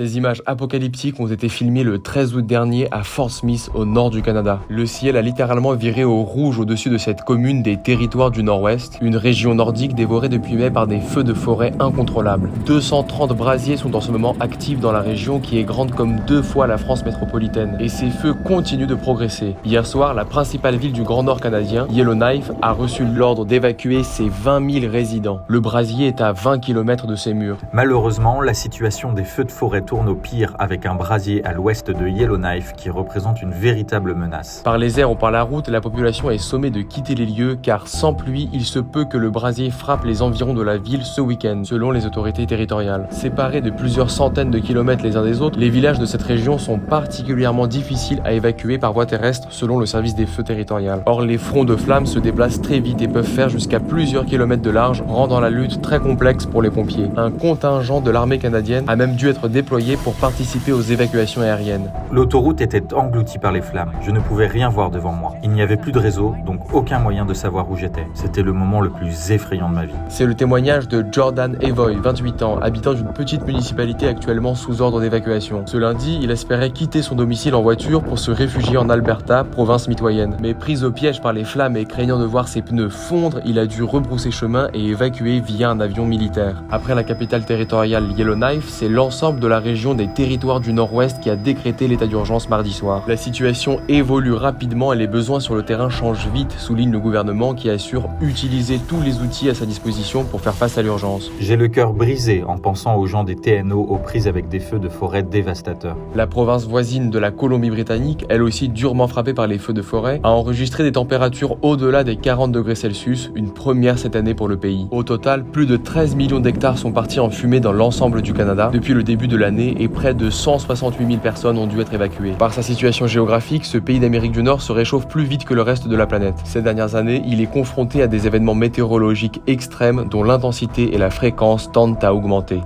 Ces images apocalyptiques ont été filmées le 13 août dernier à Fort Smith, au nord du Canada. Le ciel a littéralement viré au rouge au-dessus de cette commune des Territoires du Nord-Ouest, une région nordique dévorée depuis mai par des feux de forêt incontrôlables. 230 brasiers sont en ce moment actifs dans la région qui est grande comme 2 fois la France métropolitaine. Et ces feux continuent de progresser. Hier soir, la principale ville du Grand Nord canadien, Yellowknife, a reçu l'ordre d'évacuer ses 20 000 résidents. Le brasier est à 20 km de ses murs. Malheureusement, la situation des feux de forêt tourne au pire avec un brasier à l'ouest de Yellowknife qui représente une véritable menace. Par les airs ou par la route, la population est sommée de quitter les lieux car sans pluie, il se peut que le brasier frappe les environs de la ville ce week-end, selon les autorités territoriales. Séparés de plusieurs centaines de kilomètres les uns des autres, les villages de cette région sont particulièrement difficiles à évacuer par voie terrestre selon le service des feux territorial. Or, les fronts de flammes se déplacent très vite et peuvent faire jusqu'à plusieurs kilomètres de large, rendant la lutte très complexe pour les pompiers. Un contingent de l'armée canadienne a même dû être déployé pour participer aux évacuations aériennes. L'autoroute était engloutie par les flammes. Je ne pouvais rien voir devant moi. Il n'y avait plus de réseau, donc aucun moyen de savoir où j'étais. C'était le moment le plus effrayant de ma vie. C'est le témoignage de Jordan Evoy, 28 ans, habitant d'une petite municipalité actuellement sous ordre d'évacuation. Ce lundi, il espérait quitter son domicile en voiture pour se réfugier en Alberta, province mitoyenne. Mais pris au piège par les flammes et craignant de voir ses pneus fondre, il a dû rebrousser chemin et évacuer via un avion militaire. Après la capitale territoriale Yellowknife, c'est l'ensemble de la région des Territoires du Nord-Ouest qui a décrété l'état d'urgence mardi soir. La situation évolue rapidement et les besoins sur le terrain changent vite, souligne le gouvernement qui assure utiliser tous les outils à sa disposition pour faire face à l'urgence. J'ai le cœur brisé en pensant aux gens des TNO aux prises avec des feux de forêt dévastateurs. La province voisine de la Colombie-Britannique, elle aussi durement frappée par les feux de forêt, a enregistré des températures au-delà des 40 degrés Celsius, une première cette année pour le pays. Au total, plus de 13 millions d'hectares sont partis en fumée dans l'ensemble du Canada depuis le début de l'année et près de 168 000 personnes ont dû être évacuées. Par sa situation géographique, ce pays d'Amérique du Nord se réchauffe plus vite que le reste de la planète. Ces dernières années, il est confronté à des événements météorologiques extrêmes dont l'intensité et la fréquence tendent à augmenter.